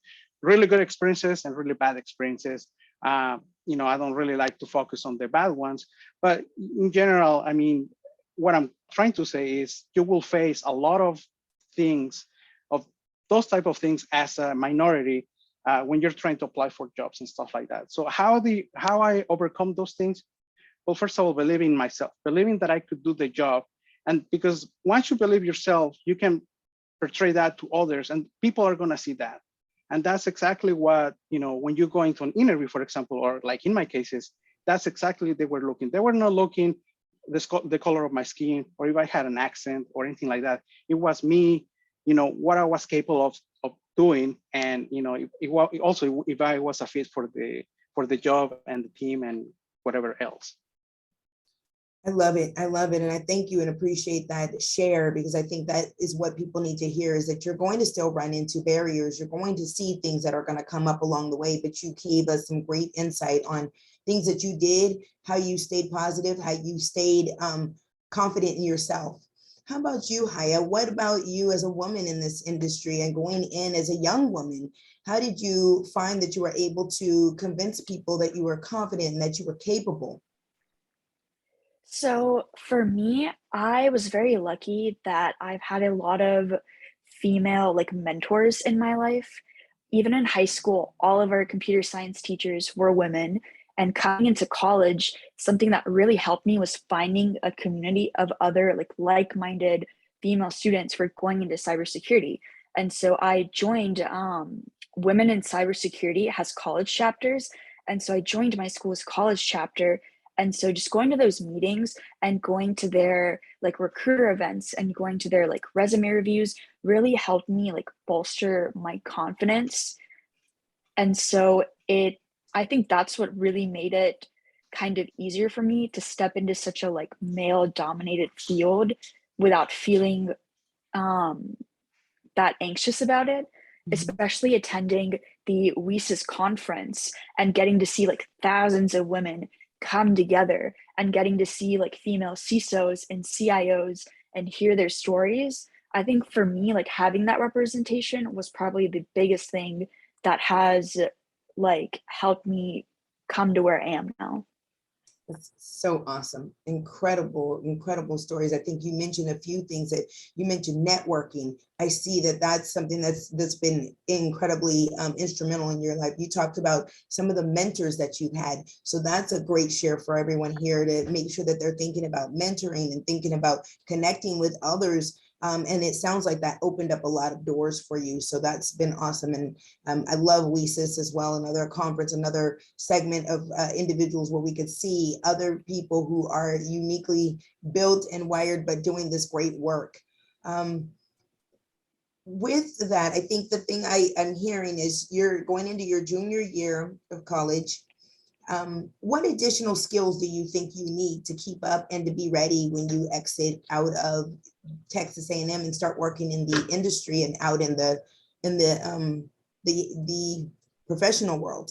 Speaker 5: really good experiences and really bad experiences. I don't really like to focus on the bad ones, but in general, I mean, what I'm trying to say is you will face a lot of things, of those type of things as a minority when you're trying to apply for jobs and stuff like that. So how I overcome those things? Well, first of all, believing in myself, believing that I could do the job. And because once you believe yourself, you can portray that to others and people are gonna see that. And that's exactly what, when you go into an interview, for example, or like in my cases, that's exactly they were looking. They were not looking the color of my skin or if I had an accent or anything like that. It was me, what I was capable of doing. And, also if I was a fit for the job and the team and whatever else.
Speaker 3: I love it. I love it. And I thank you and appreciate that share, because I think that is what people need to hear, is that you're going to still run into barriers. You're going to see things that are going to come up along the way, but you gave us some great insight on things that you did, how you stayed positive, how you stayed confident in yourself. How about you, Haya? What about you as a woman in this industry and going in as a young woman? How did you find that you were able to convince people that you were confident and that you were capable?
Speaker 4: So for me, I was very lucky that I've had a lot of female mentors in my life. Even in high school, all of our computer science teachers were women. And coming into college, something that really helped me was finding a community of other like-minded female students for going into cybersecurity. And so I joined Women in Cybersecurity has college chapters. And so I joined my school's college chapter. And so just going to those meetings and going to their recruiter events and going to their resume reviews really helped me bolster my confidence. And so I think that's what really made it kind of easier for me to step into such a male dominated field without feeling that anxious about it, especially attending the WESIS conference and getting to see thousands of women come together and getting to see female CISOs and CIOs and hear their stories. I think for me, having that representation was probably the biggest thing that has helped me come to where I am now.
Speaker 3: That's so awesome. Incredible, incredible stories. I think you mentioned a few things. That you mentioned networking. I see that that's something that's been incredibly instrumental in your life. You talked about some of the mentors that you've had. So that's a great share for everyone here, to make sure that they're thinking about mentoring and thinking about connecting with others. And it sounds like that opened up a lot of doors for you. So that's been awesome. And I love WESIS as well, another conference, another segment of individuals where we could see other people who are uniquely built and wired, but doing this great work. With that, I think the thing I'm hearing is you're going into your junior year of college. What additional skills do you think you need to keep up and to be ready when you exit out of Texas A&M and start working in the industry and out in the professional world?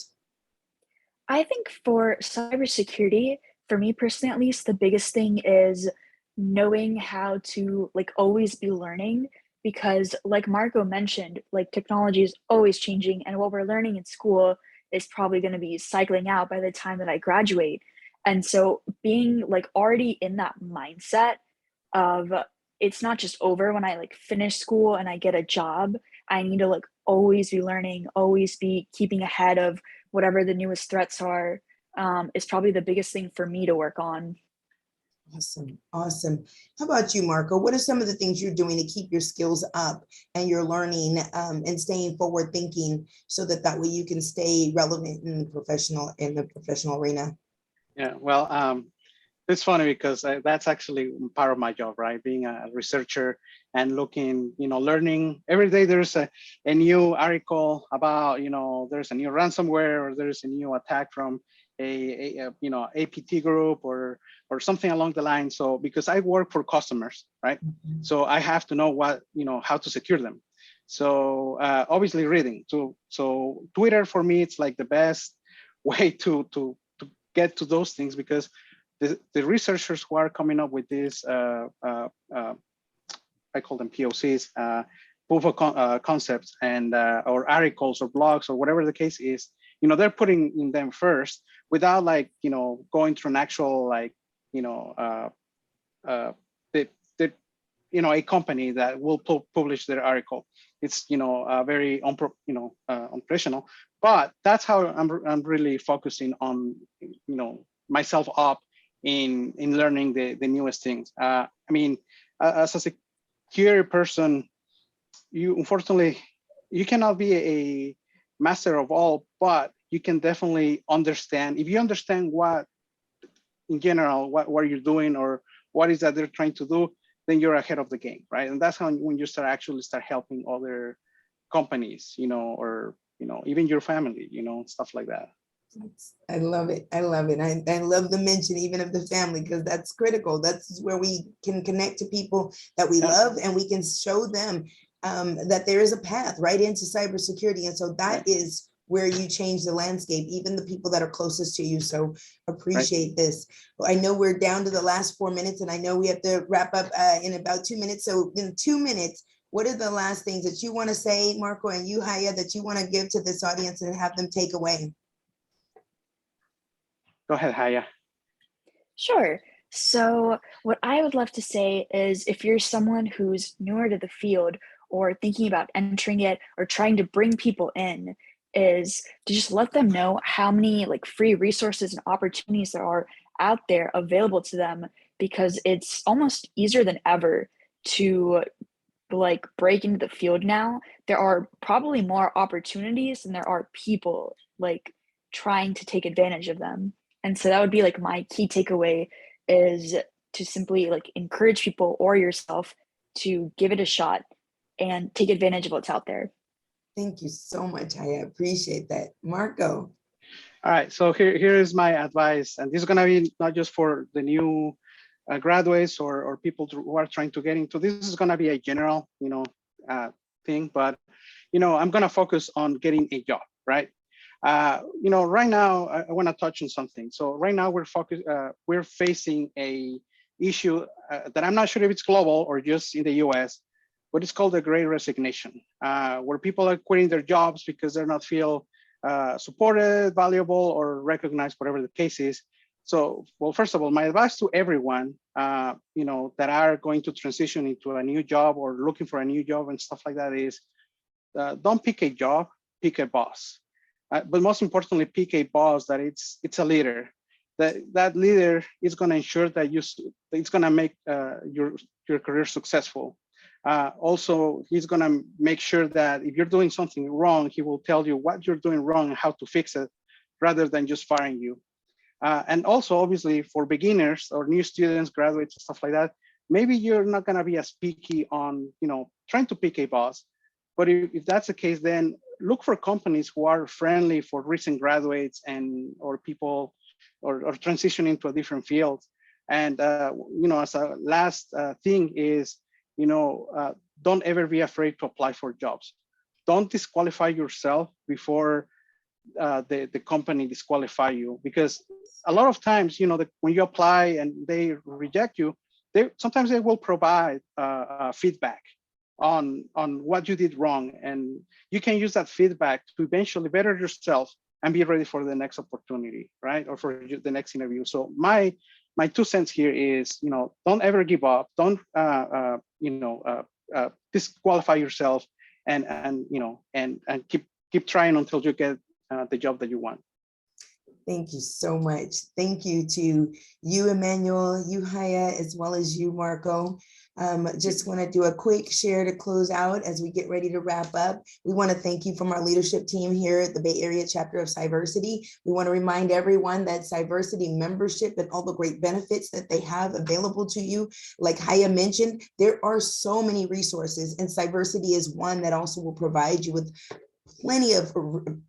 Speaker 4: I think for cybersecurity, for me personally at least, the biggest thing is knowing how to always be learning, because like Marco mentioned, technology is always changing, and what we're learning in school is probably going to be cycling out by the time that I graduate. And so being already in that mindset of it's not just over when I finish school and I get a job. I need to always be learning, always be keeping ahead of whatever the newest threats are, is probably the biggest thing for me to work on.
Speaker 3: Awesome. Awesome. How about you, Marco? What are some of the things you're doing to keep your skills up and your learning and staying forward thinking, so that way you can stay relevant in the professional arena?
Speaker 5: Yeah, well, It's funny because that's actually part of my job, right? Being a researcher and looking, learning every day. There's a new article about, there's a new ransomware or there's a new attack from a APT group or something along the line. So because I work for customers, right? So I have to know what, how to secure them. So obviously reading. So Twitter for me, it's like the best way to get to those things, because the researchers who are coming up with these, I call them POCs, proof of concepts, and or articles or blogs or whatever the case is, they're putting in them first without going through an actual a company that will publish their article. It's very unprofessional, but that's how I'm really focusing on myself up in learning the newest things. I mean, as a security person, unfortunately you cannot be a master of all, but you can definitely understand. If you understand what in general what you're doing or what is that they're trying to do, then you're ahead of the game, right? And that's how when you start helping other companies, or even your family, stuff like that.
Speaker 3: I love it. I love it. I love the mention even of the family, because that's critical. That's where we can connect to people that we love, and we can show them that there is a path right into cybersecurity. And so that is where you change the landscape, even the people that are closest to you. So appreciate this. I know we're down to the last 4 minutes, and I know we have to wrap up in about 2 minutes. So in 2 minutes, what are the last things that you want to say, Marco, and you, Haya, that you want to give to this audience and have them take away?
Speaker 5: Go ahead, Haya.
Speaker 4: Sure. So what I would love to say is, if you're someone who's newer to the field or thinking about entering it or trying to bring people in, is to just let them know how many free resources and opportunities there are out there available to them, because it's almost easier than ever to break into the field now. There are probably more opportunities than there are people trying to take advantage of them. And so that would be my key takeaway, is to simply encourage people or yourself to give it a shot and take advantage of what's out there.
Speaker 3: Thank you so much. I appreciate that. Marco.
Speaker 5: All right, so here is my advice, and this is gonna be not just for the new graduates or people who are trying to get into this. Is gonna be a general, thing, but I'm gonna focus on getting a job, right? Right now I want to touch on something. So right now we're facing a issue that I'm not sure if it's global or just in the US, but it's called the Great Resignation, where people are quitting their jobs because they're not feel supported, valuable, or recognized, whatever the case is. So, well, first of all, my advice to everyone, that are going to transition into a new job or looking for a new job and stuff like that is, don't pick a job, pick a boss. But most importantly, pick a boss that it's a leader. That leader is going to ensure that it's going to make your career successful. Also, he's going to make sure that if you're doing something wrong, he will tell you what you're doing wrong and how to fix it, rather than just firing you. And also, obviously, for beginners or new students, graduates, stuff like that, maybe you're not going to be as picky on trying to pick a boss. But if that's the case, then look for companies who are friendly for recent graduates or people or transitioning to a different field. And as a last thing is, don't ever be afraid to apply for jobs. Don't disqualify yourself before the company disqualify you, because a lot of times, when you apply and they reject you, sometimes they will provide feedback on what you did wrong, and you can use that feedback to eventually better yourself and be ready for the next opportunity, right? Or for the next interview. So my 2 cents here is, don't ever give up. Don't disqualify yourself, and keep trying until you get the job that you want.
Speaker 3: Thank you so much. Thank you to you, Immanuel, you, Haya, as well as you, Marco, Just want to do a quick share to close out as we get ready to wrap up. We want to thank you from our leadership team here at the Bay Area chapter of Cyversity. We want to remind everyone that Cyversity membership and all the great benefits that they have available to you, like Haya mentioned, there are so many resources, and Cyversity is one that also will provide you with plenty of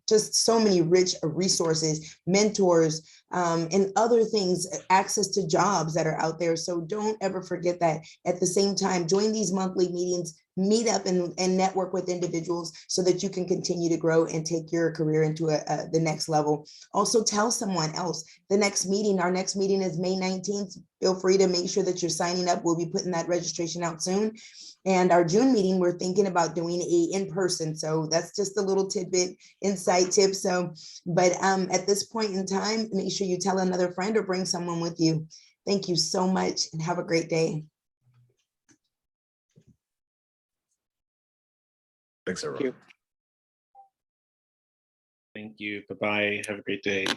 Speaker 3: just so many rich resources, mentors, and other things, access to jobs that are out there. So don't ever forget that. At the same time, join these monthly meetings, meet up and network with individuals so that you can continue to grow and take your career into the next level. Also tell someone else. Our next meeting is May 19th. Feel free to make sure that you're signing up. We'll be putting that registration out soon. And our June meeting, we're thinking about doing a in-person. So that's just a little tidbit, insight tip. So, but at this point in time, make sure you tell another friend or bring someone with you. Thank you so much and have a great day.
Speaker 2: Thanks, everyone.
Speaker 5: you.
Speaker 1: Thank you. Bye-bye. Have a great day.